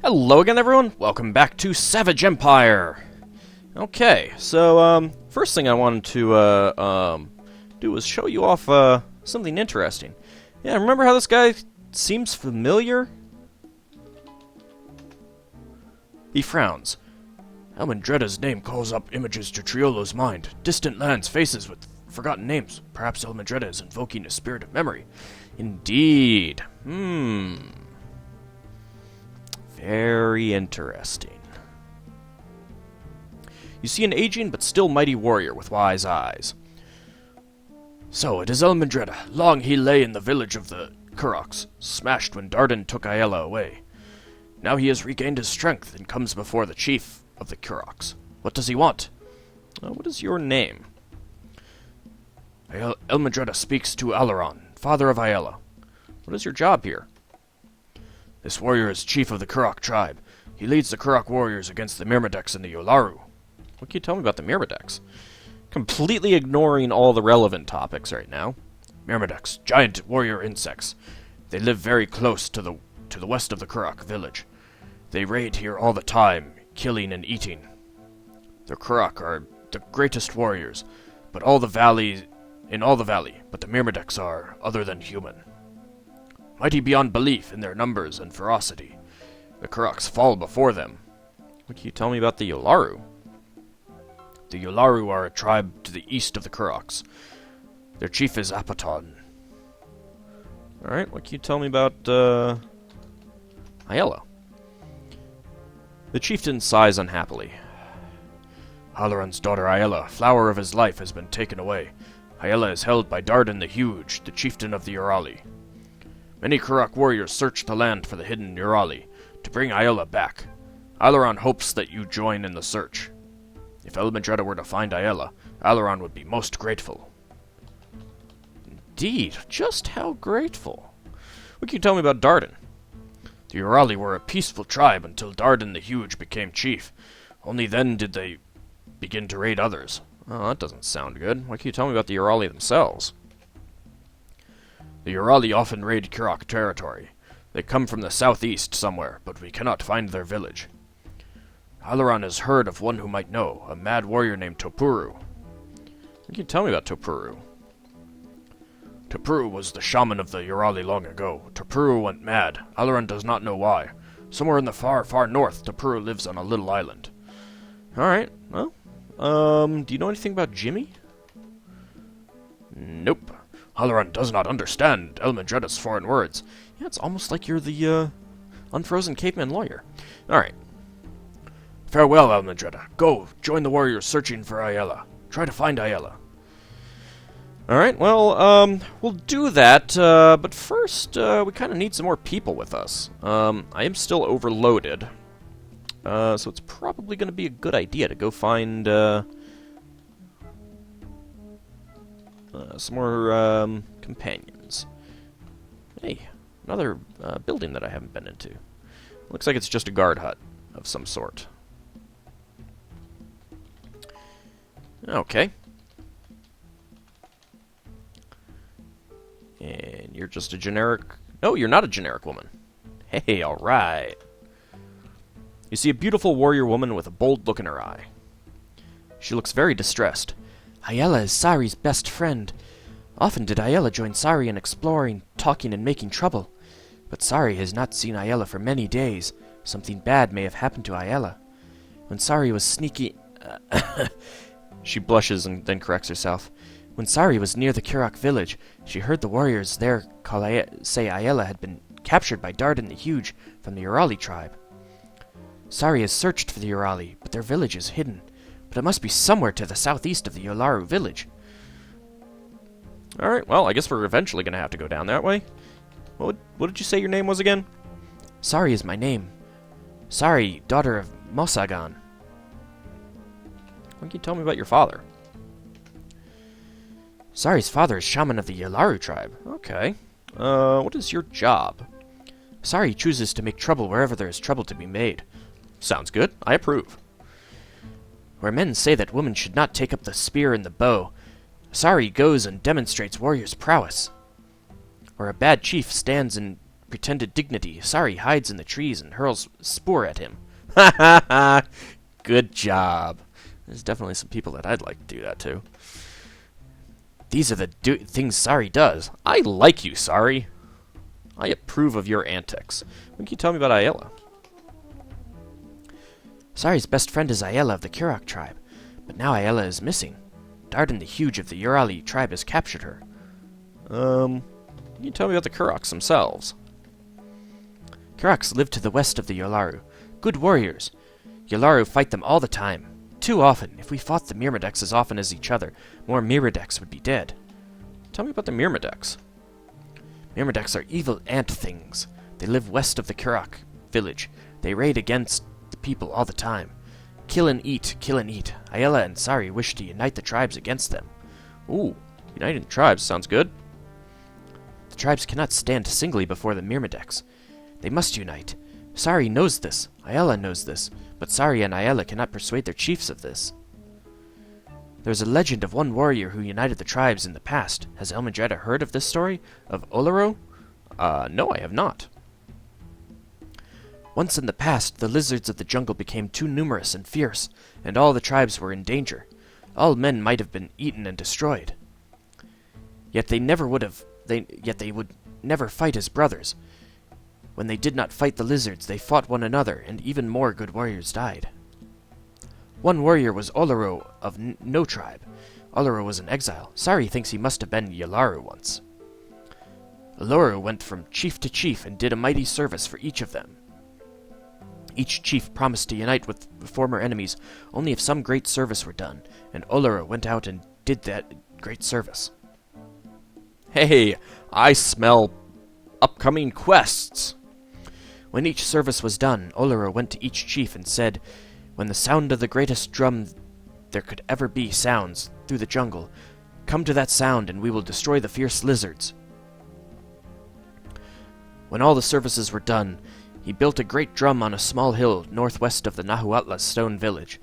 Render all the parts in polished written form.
Hello again, everyone. Welcome back to Savage Empire. Okay, so first thing I wanted to do was show you off something interesting. Yeah, remember how this guy seems familiar? He frowns. Elmandretta's name calls up images to Triolo's mind. Distant lands, faces with forgotten names. Perhaps Elmandretta is invoking a spirit of memory. Indeed. Very interesting. You see an aging but still mighty warrior with wise eyes. So, it is Elmandretta. Long he lay in the village of the Kuroks, smashed when Dardan took Ayala away. Now he has regained his strength and comes before the chief of the Kuroks. What does he want? What is your name? Elmandretta speaks to Alaron, father of Ayala. What is your job here? This warrior is chief of the Kurok tribe. He leads the Kurok warriors against the Myrmideks and the Yolaru. What can you tell me about the Myrmideks? Completely ignoring all the relevant topics right now. Myrmideks, giant warrior insects. They live very close to the west of the Kurok village. They raid here all the time, killing and eating. The Kurok are the greatest warriors, but in all the valley, but the Myrmideks are other than human. Mighty beyond belief in their numbers and ferocity. The Kuroks fall before them. What can you tell me about the Yolaru? The Yolaru are a tribe to the east of the Kuroks. Their chief is Apaton. Alright, what can you tell me about, Ayala? The chieftain sighs unhappily. Halaran's daughter Ayala, flower of his life, has been taken away. Ayala is held by Dardan the Huge, the chieftain of the Urali. Many Kurok warriors search the land for the hidden Urali to bring Ayala back. Alaron hopes that you join in the search. If Elmandretta were to find Ayala, Alaron would be most grateful. Indeed, just how grateful. What can you tell me about Dardan? The Urali were a peaceful tribe until Dardan the Huge became chief. Only then did they begin to raid others. Oh, that doesn't sound good. What can you tell me about the Urali themselves? The Urali often raid Kurok territory. They come from the southeast somewhere, but we cannot find their village. Alaron has heard of one who might know, a mad warrior named Topuru. What can you tell me about Topuru? Topuru was the shaman of the Urali long ago. Topuru went mad. Alaron does not know why. Somewhere in the far, far north, Topuru lives on a little island. Alright, well, do you know anything about Jimmy? Nope. Alaron does not understand Elmandretta's foreign words. Yeah, it's almost like you're the, unfrozen caveman lawyer. Alright. Farewell, Elmandretta. Go, join the warriors searching for Ayala. Try to find Ayala. Alright, well, we'll do that, but first, we kind of need some more people with us. I am still overloaded, so it's probably going to be a good idea to go find, some more, companions. Hey, another, building that I haven't been into. Looks like it's just a guard hut of some sort. Okay. And you're just a generic... No, you're not a generic woman. Hey, alright. You see a beautiful warrior woman with a bold look in her eye. She looks very distressed. Ayala is Sari's best friend. Often did Ayala join Sari in exploring, talking, and making trouble. But Sari has not seen Ayala for many days. Something bad may have happened to Ayala. When Sari was sneaking... She blushes and then corrects herself. When Sari was near the Kurok village, she heard the warriors there say Ayala had been captured by Dardan the Huge from the Urali tribe. Sari has searched for the Urali, but their village is hidden. But it must be somewhere to the southeast of the Yolaru village. Alright, well, I guess we're eventually going to have to go down that way. What did you say your name was again? Sari is my name. Sari, daughter of Mosagan. Why don't you tell me about your father? Sari's father is shaman of the Yolaru tribe. Okay. What is your job? Sari chooses to make trouble wherever there is trouble to be made. Sounds good. I approve. Where men say that women should not take up the spear and the bow, Sari goes and demonstrates warriors' prowess. Where a bad chief stands in pretended dignity, Sari hides in the trees and hurls spore at him. Ha ha ha! Good job. There's definitely some people that I'd like to do that to. These are the things Sari does. I like you, Sari. I approve of your antics. What can you tell me about Ayala? Sari's best friend is Ayala of the Kurok tribe, but now Ayala is missing. Darden the Huge of the Urali tribe has captured her. Can you tell me about the Kuroks themselves? Kuroks live to the west of the Yolaru. Good warriors. Yolaru fight them all the time. Too often. If we fought the Myrmideks as often as each other, more Myrmideks would be dead. Tell me about the Myrmideks. Myrmideks are evil ant things. They live west of the Kurok village. They raid against the people all the time. Kill and eat, kill and eat. Ayala and Sari wish to unite the tribes against them. Ooh, uniting the tribes sounds good. The tribes cannot stand singly before the Myrmideks. They must unite. Sari knows this. Ayala knows this. But Sari and Ayala cannot persuade their chiefs of this. There is a legend of one warrior who united the tribes in the past. Has Elmendreda heard of this story? Of Olaro? No, I have not. Once in the past, the lizards of the jungle became too numerous and fierce, and all the tribes were in danger. All men might have been eaten and destroyed. Yet they would never fight as brothers. When they did not fight the lizards, they fought one another, and even more good warriors died. One warrior was Olaro of no tribe. Olaro was in exile. Sari thinks he must have been Yolaru once. Olaro went from chief to chief and did a mighty service for each of them. Each chief promised to unite with the former enemies only if some great service were done, and Olaro went out and did that great service. Hey, I smell upcoming quests. When each service was done, Olaro went to each chief and said, "When the sound of the greatest drum there could ever be sounds through the jungle, come to that sound and we will destroy the fierce lizards." When all the services were done, he built a great drum on a small hill northwest of the Nahuatl stone village.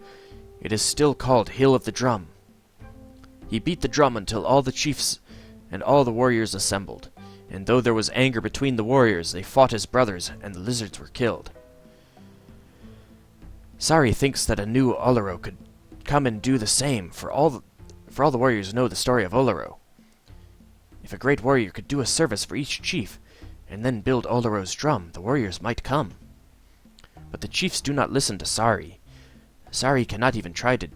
It is still called Hill of the Drum. He beat the drum until all the chiefs and all the warriors assembled, and though there was anger between the warriors, they fought as brothers, and the lizards were killed. Sari thinks that a new Olaro could come and do the same, for all the warriors know the story of Olaro. If a great warrior could do a service for each chief, and then build Olaro's drum, the warriors might come. But the chiefs do not listen to Sari. Sari cannot even try to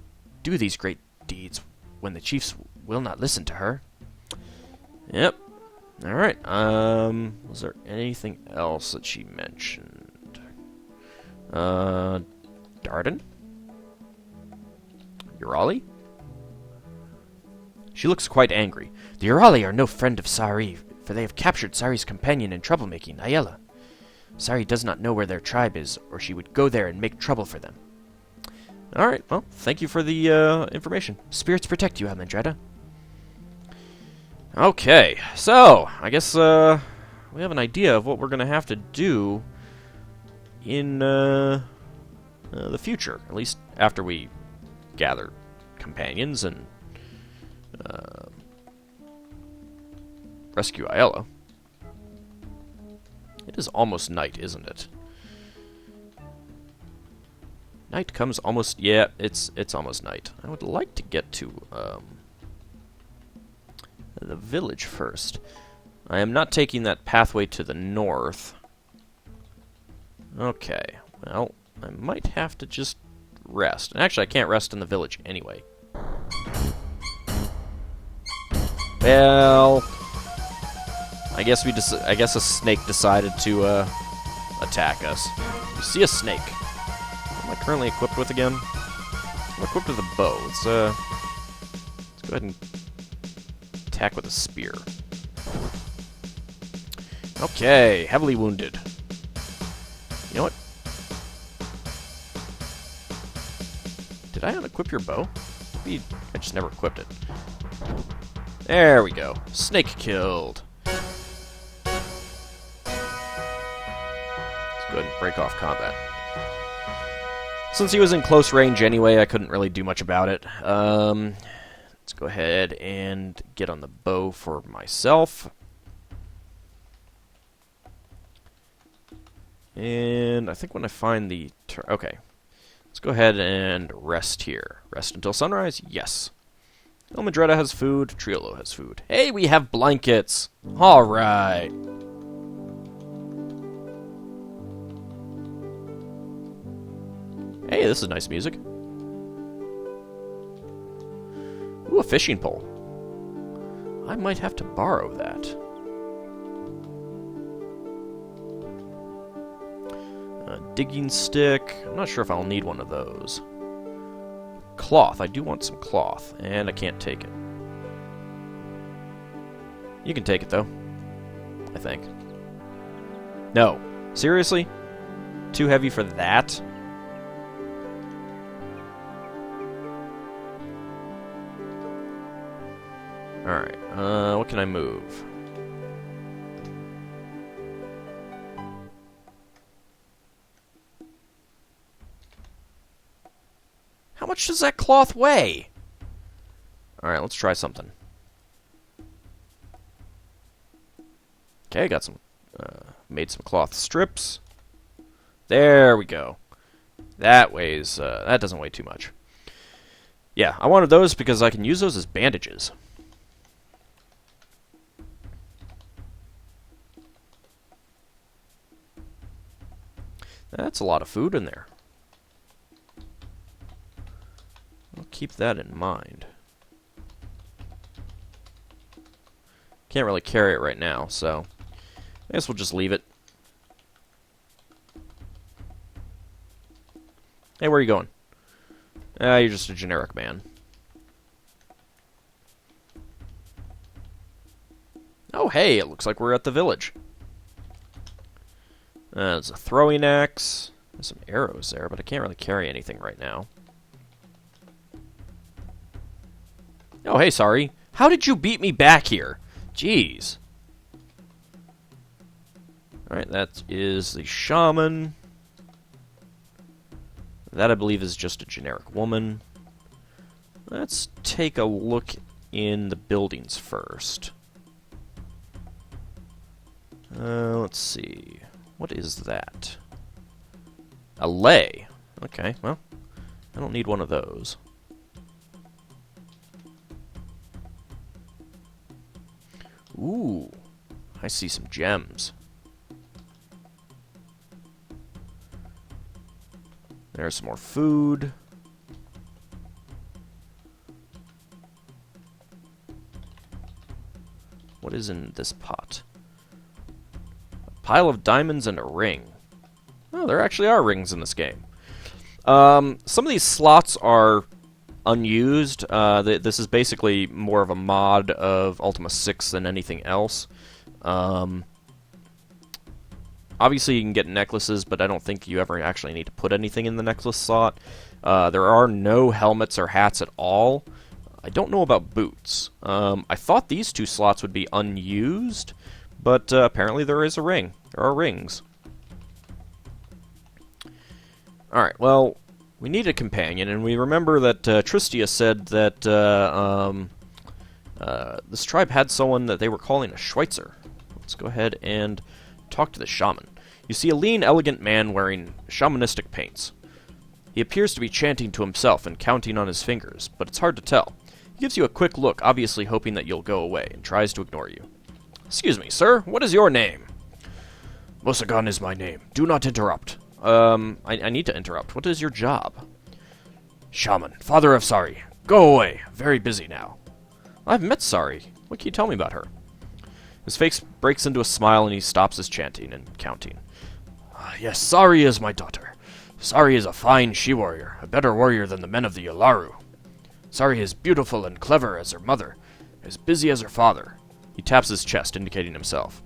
do these great deeds when the chiefs will not listen to her. Yep. Alright, was there anything else that she mentioned? Darden? Urali? She looks quite angry. The Urali are no friend of Sari, for they have captured Sari's companion in troublemaking, Ayala. Sari does not know where their tribe is, or she would go there and make trouble for them. Alright, well, thank you for the, information. Spirits protect you, Elmendreda. Okay, so, I guess, we have an idea of what we're gonna have to do in, the future. At least after we gather companions and, rescue Ayala. It is almost night, isn't it? Night comes almost... Yeah, it's almost night. I would like to get to, the village first. I am not taking that pathway to the north. Okay, well, I might have to just rest. And actually, I can't rest in the village anyway. Well, I guess a snake decided to attack us. You see a snake. What am I currently equipped with again? I'm equipped with a bow. Let's go ahead and attack with a spear. Okay, heavily wounded. You know what? Did I unequip your bow? Maybe I just never equipped it. There we go. Snake killed. Let's go ahead and break off combat. Since he was in close range anyway, I couldn't really do much about it. Let's go ahead and get on the bow for myself. And I think when I find the... okay. Let's go ahead and rest here. Rest until sunrise? Yes. El Madretta has food. Triolo has food. Hey, we have blankets! Alright. Hey, this is nice music. Ooh, a fishing pole. I might have to borrow that. A digging stick. I'm not sure if I'll need one of those. Cloth. I do want some cloth, and I can't take it. You can take it, though. I think. No. Seriously? Too heavy for that? Alright, what can I move? How much does that cloth weigh? Alright, let's try something. Okay, got some, made some cloth strips. There we go. That weighs, that doesn't weigh too much. Yeah, I wanted those because I can use those as bandages. That's a lot of food in there. I'll keep that in mind. Can't really carry it right now, so I guess we'll just leave it. Hey, where are you going? You're just a generic man. Oh, hey, it looks like we're at the village. There's a throwing axe. There's some arrows there, but I can't really carry anything right now. Oh, hey, sorry. How did you beat me back here? Jeez. Alright, that is the shaman. That, I believe, is just a generic woman. Let's take a look in the buildings first. Let's see. What is that? A lei. Okay, well, I don't need one of those. Ooh, I see some gems. There's some more food. What is in this pot? A pile of diamonds and a ring. Oh, there actually are rings in this game. Some of these slots are unused. This is basically more of a mod of Ultima 6 than anything else. Obviously, you can get necklaces, but I don't think you ever actually need to put anything in the necklace slot. There are no helmets or hats at all. I don't know about boots. I thought these two slots would be unused, but apparently there is a ring. There are rings. Alright, well, we need a companion, and we remember that Tristia said that this tribe had someone that they were calling a Schweitzer. Let's go ahead and talk to the shaman. You see a lean, elegant man wearing shamanistic paints. He appears to be chanting to himself and counting on his fingers, but it's hard to tell. He gives you a quick look, obviously hoping that you'll go away, and tries to ignore you. Excuse me, sir, what is your name? Mosagan is my name. Do not interrupt. I need to interrupt. What is your job? Shaman, father of Sari. Go away. Very busy now. I've met Sari. What can you tell me about her? His face breaks into a smile and he stops his chanting and counting. Yes, Sari is my daughter. Sari is a fine she-warrior, a better warrior than the men of the Yolaru. Sari is beautiful and clever as her mother, as busy as her father. He taps his chest, indicating himself.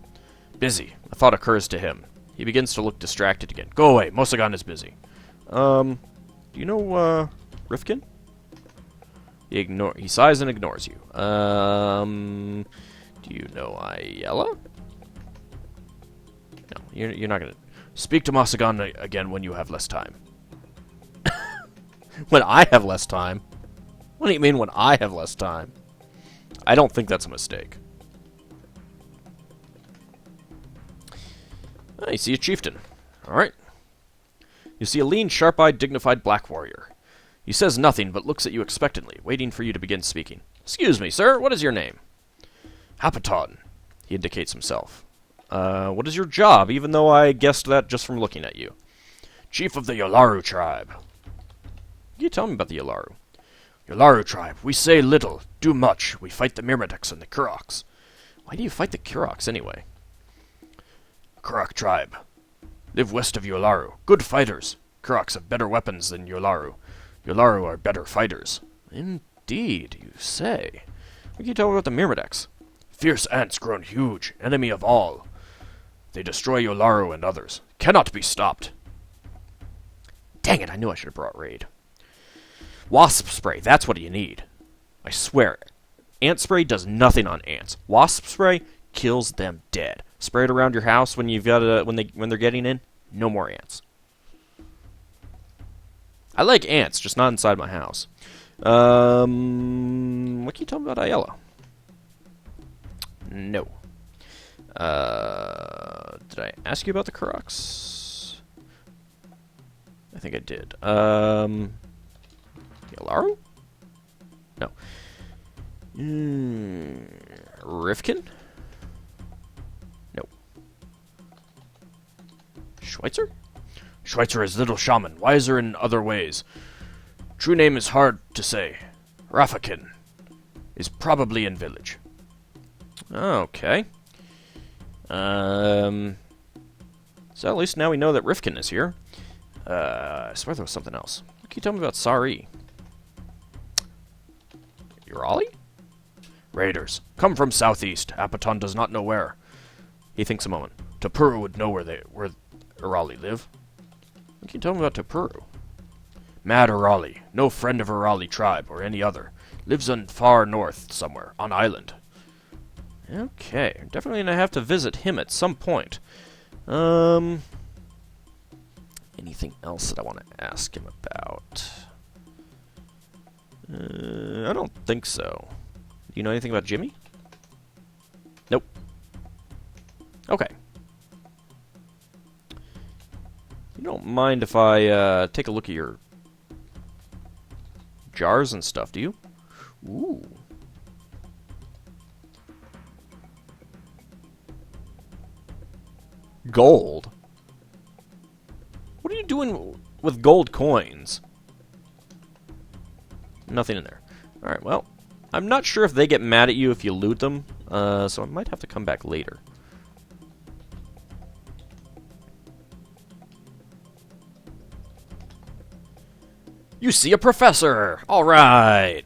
Busy. A thought occurs to him. He begins to look distracted again. Go away. Mosagan is busy. Do you know, Rifkin? He sighs and ignores you. Do you know Ayala? No, you're not gonna... Speak to Mosagan again when you have less time. When I have less time? What do you mean when I have less time? I don't think that's a mistake. I see a chieftain. Alright. You see a lean, sharp-eyed, dignified black warrior. He says nothing, but looks at you expectantly, waiting for you to begin speaking. Excuse me, sir, what is your name? Hapaton. He indicates himself. What is your job, even though I guessed that just from looking at you? Chief of the Yolaru tribe. Can you tell me about the Yolaru? Yolaru tribe. We say little, do much. We fight the Myrmidons and the Kuroks. Why do you fight the Kuroks, anyway? Kurok tribe. Live west of Yolaru. Good fighters. Kuroks have better weapons than Yolaru. Yolaru are better fighters. Indeed, you say. What can you tell me about the Myrmidons? Fierce ants grown huge, enemy of all. They destroy Yolaru and others. Cannot be stopped. Dang it, I knew I should have brought Raid. Wasp spray, that's what you need. I swear. Ant spray does nothing on ants. Wasp spray kills them dead. Spray it around your house when you've got when they're getting in. No more ants. I like ants, just not inside my house. What can you tell me about Aiello? No. Did I ask you about the Kuroks? I think I did. Yolaru? No. Rifkin? No. Schweitzer? Schweitzer is little shaman, wiser in other ways. True name is hard to say. Rafakin is probably in village. Okay. So at least now we know that Rifkin is here. I swear there was something else. What can you tell me about Sari? Urali? Raiders. Come from southeast. Apaton does not know where. He thinks a moment. Tapuru would know where Urali live. What can you tell me about Tapuru? Mad Urali. No friend of Urali tribe or any other. Lives on far north somewhere, on island. Okay, definitely gonna have to visit him at some point. Anything else that I want to ask him about? I don't think so. Do you know anything about Jimmy? Nope. Okay. You don't mind if I take a look at your jars and stuff, do you? Ooh. Gold? What are you doing with gold coins? Nothing in there. Alright, well, I'm not sure if they get mad at you if you loot them, so I might have to come back later. You see a professor! Alright!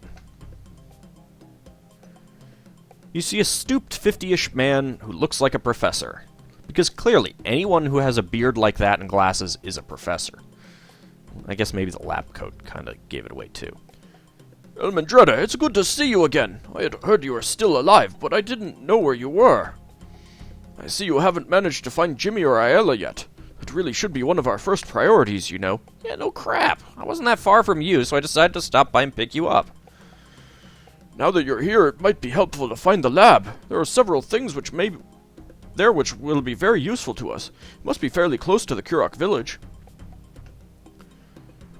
You see a stooped 50-ish man who looks like a professor. Because clearly, anyone who has a beard like that and glasses is a professor. I guess maybe the lab coat kind of gave it away too. Elmendreda, it's good to see you again. I had heard you were still alive, but I didn't know where you were. I see you haven't managed to find Jimmy or Aiella yet. That really should be one of our first priorities, you know. Yeah, no crap. I wasn't that far from you, so I decided to stop by and pick you up. Now that you're here, it might be helpful to find the lab. There are several things which will be very useful to us. It must be fairly close to the Kurok village.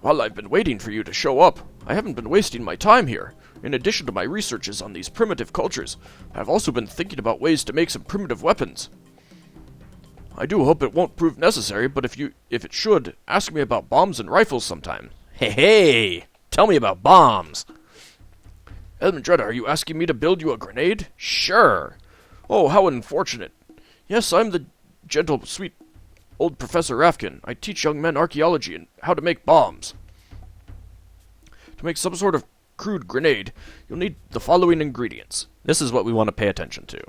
While I've been waiting for you to show up, I haven't been wasting my time here. In addition to my researches on these primitive cultures, I've also been thinking about ways to make some primitive weapons. I do hope it won't prove necessary, but if it should, ask me about bombs and rifles sometime. Hey! Tell me about bombs! Elmendreda, are you asking me to build you a grenade? Sure! Oh, how unfortunate. Yes, I'm the gentle, sweet old Professor Rafkin. I teach young men archaeology and how to make bombs. To make some sort of crude grenade, you'll need the following ingredients. This is what we want to pay attention to.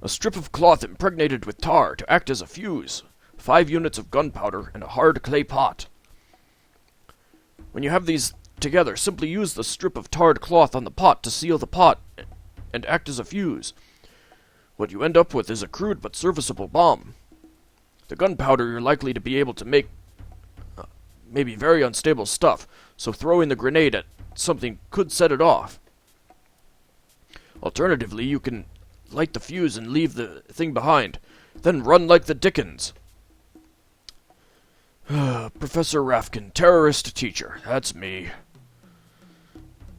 A strip of cloth impregnated with tar to act as a fuse, 5 units of gunpowder, and a hard clay pot. When you have these together, simply use the strip of tarred cloth on the pot to seal the pot and act as a fuse. What you end up with is a crude but serviceable bomb. The gunpowder you're likely to be able to make may be very unstable stuff, so throwing the grenade at something could set it off. Alternatively, you can light the fuse and leave the thing behind, then run like the dickens. Professor Rafkin, terrorist teacher. That's me.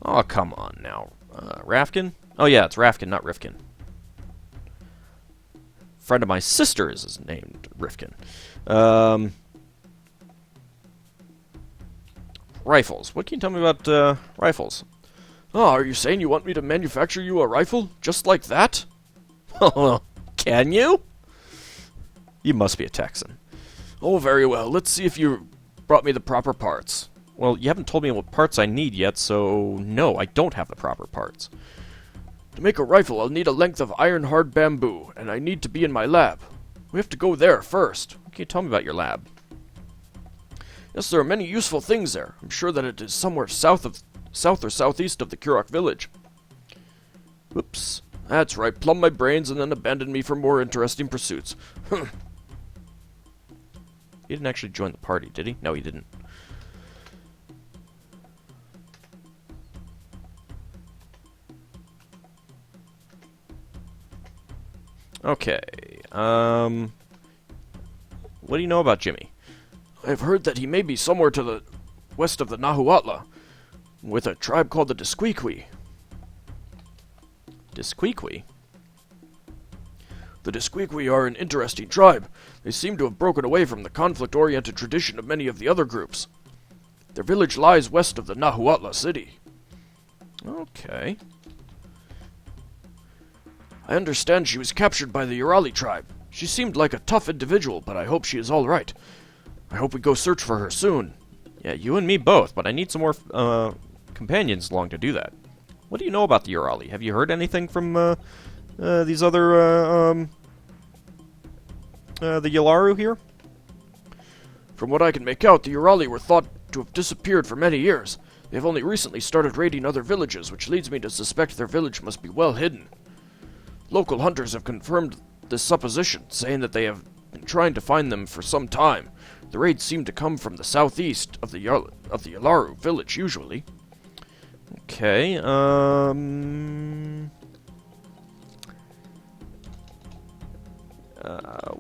Oh, come on now. Rafkin? Oh, yeah, it's Rafkin, not Rifkin. Friend of my sister's is named Rifkin. Rifles. What can you tell me about rifles? Oh, are you saying you want me to manufacture you a rifle? Just like that? Oh, can you? You must be a Texan. Oh, very well. Let's see if you brought me the proper parts. Well, you haven't told me what parts I need yet, so no, I don't have the proper parts. To make a rifle, I'll need a length of iron-hard bamboo, and I need to be in my lab. We have to go there first. What can you tell me about your lab? Yes, there are many useful things there. I'm sure that it is somewhere south or southeast of the Kurok village. Whoops. That's right, plumb my brains and then abandon me for more interesting pursuits. He didn't actually join the party, did he? No, he didn't. Okay, what do you know about Jimmy? I've heard that he may be somewhere to the west of the Nahuatl, with a tribe called the Disqueequee. Disqueequee? The Disqueequee are an interesting tribe. They seem to have broken away from the conflict-oriented tradition of many of the other groups. Their village lies west of the Nahuatl city. Okay. I understand she was captured by the Urali tribe. She seemed like a tough individual, but I hope she is all right. I hope we go search for her soon. Yeah, you and me both, but I need some more companions along to do that. What do you know about the Urali? Have you heard anything from these other the Yalaru here? From what I can make out, the Urali were thought to have disappeared for many years. They have only recently started raiding other villages, which leads me to suspect their village must be well hidden. Local hunters have confirmed this supposition, saying that they have been trying to find them for some time. The raids seem to come from the southeast of the Yalaru village, usually. Okay, what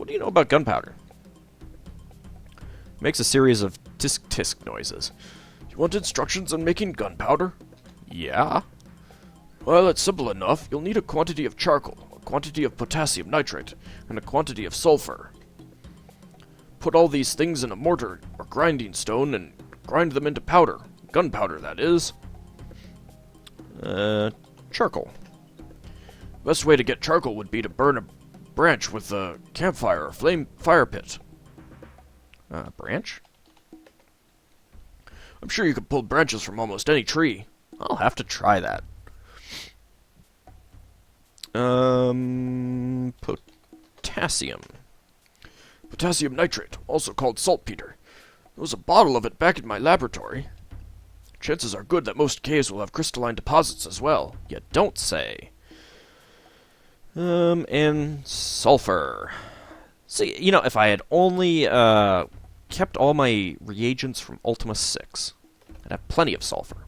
do you know about gunpowder? Makes a series of tisk-tisk noises. You want instructions on making gunpowder? Yeah? Well, it's simple enough. You'll need a quantity of charcoal, a quantity of potassium nitrate, and a quantity of sulfur. Put all these things in a mortar or grinding stone and grind them into powder. Gunpowder, that is. Charcoal. Best way to get charcoal would be to burn a branch with a campfire or fire pit. Branch? I'm sure you could pull branches from almost any tree. I'll have to try that. Potassium. Potassium nitrate, also called saltpeter. There was a bottle of it back in my laboratory. Chances are good that most caves will have crystalline deposits as well. You don't say. And sulfur. See, you know, if I had only kept all my reagents from Ultima 6, I'd have plenty of sulfur.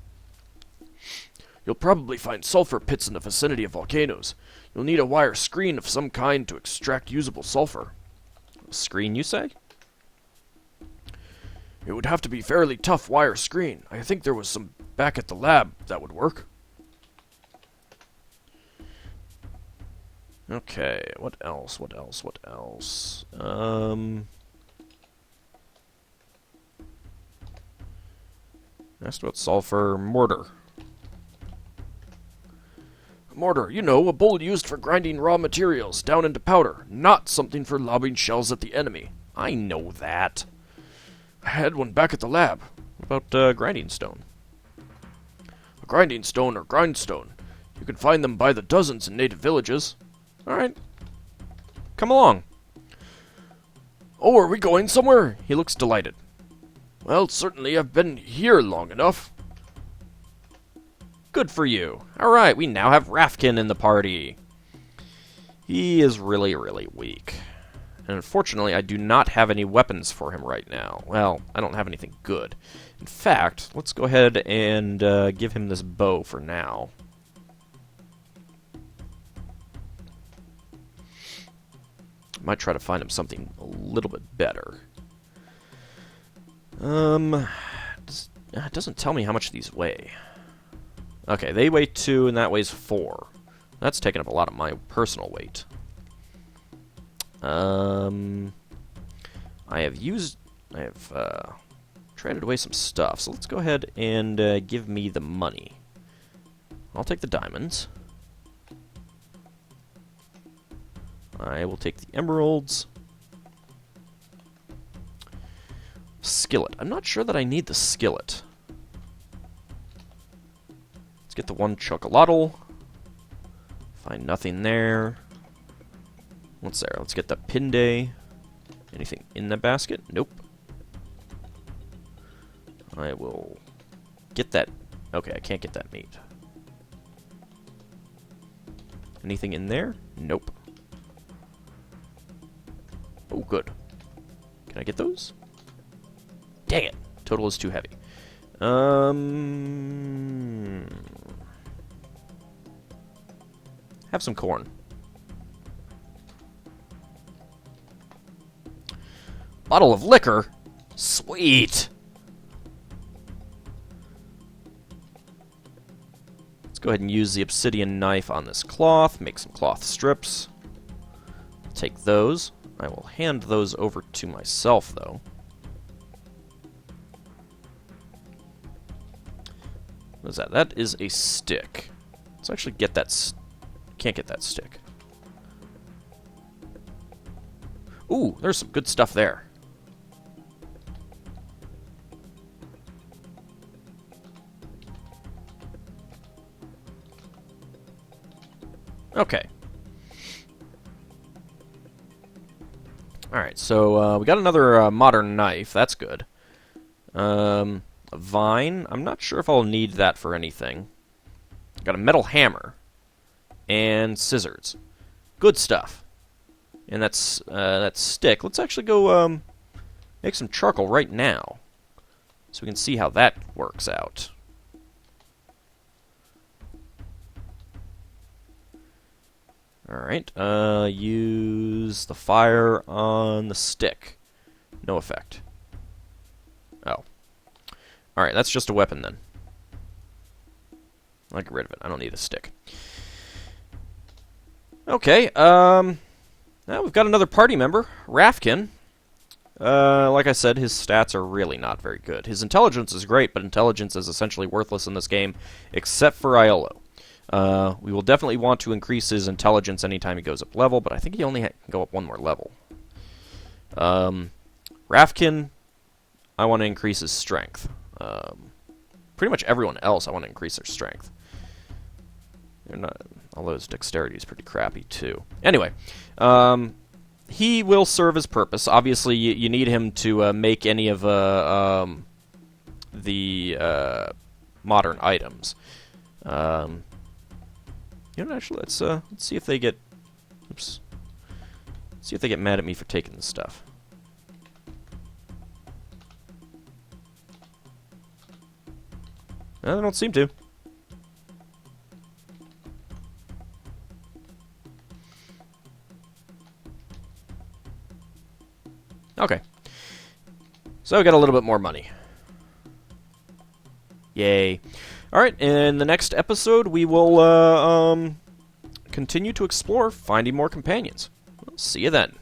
You'll probably find sulfur pits in the vicinity of volcanoes. You'll need a wire screen of some kind to extract usable sulfur. A screen, you say? It would have to be fairly tough wire screen. I think there was some back at the lab that would work. Okay, what else? Asked about sulfur. Mortar. Mortar, you know, a bowl used for grinding raw materials down into powder, not something for lobbing shells at the enemy. I know that. I had one back at the lab. What about grinding stone? A grinding stone or grindstone. You can find them by the dozens in native villages. Alright. Come along. Oh, are we going somewhere? He looks delighted. Well, certainly I've been here long enough. Good for you. Alright, we now have Rafkin in the party. He is really, really weak. And unfortunately, I do not have any weapons for him right now. Well, I don't have anything good. In fact, let's go ahead and give him this bow for now. Might try to find him something a little bit better. It doesn't tell me how much these weigh. Okay, they weigh 2, and that weighs 4. That's taking up a lot of my personal weight. I have traded away some stuff, so let's go ahead and give me the money. I'll take the diamonds. I will take the emeralds. Skillet. I'm not sure that I need the skillet. Let's get the one chocolatl. Find nothing there. What's there? Let's get the pinde. Anything in the basket? Nope. I will get that. Okay, I can't get that meat. Anything in there? Nope. Oh, good. Can I get those? Dang it. Total is too heavy. Have some corn. Bottle of liquor? Sweet! Let's go ahead and use the obsidian knife on this cloth. Make some cloth strips. Take those. I will hand those over to myself, though. What is that? That is a stick. Let's actually get that. Can't get that stick. Ooh, there's some good stuff there. Okay. Alright, so we got another modern knife. That's good. A vine. I'm not sure if I'll need that for anything. Got a metal hammer. And scissors. Good stuff. And that's that stick. Let's actually go make some charcoal right now. So we can see how that works out. Alright, use the fire on the stick. No effect. Oh. Alright, that's just a weapon then. I'll get rid of it. I don't need a stick. Okay, now we've got another party member, Rafkin. Like I said, his stats are really not very good. His intelligence is great, but intelligence is essentially worthless in this game, except for Triolo. We will definitely want to increase his intelligence anytime he goes up level, but I think he only can go up one more level. Rafkin, I want to increase his strength. Pretty much everyone else I want to increase their strength. Although his dexterity is pretty crappy, too. Anyway, he will serve his purpose. Obviously, you need him to make any of the modern items. Actually, let's see if they get. Oops. See if they get mad at me for taking this stuff. No, they don't seem to. Okay. So we got a little bit more money. Yay. Alright, in the next episode, we will continue to explore finding more companions. We'll see you then.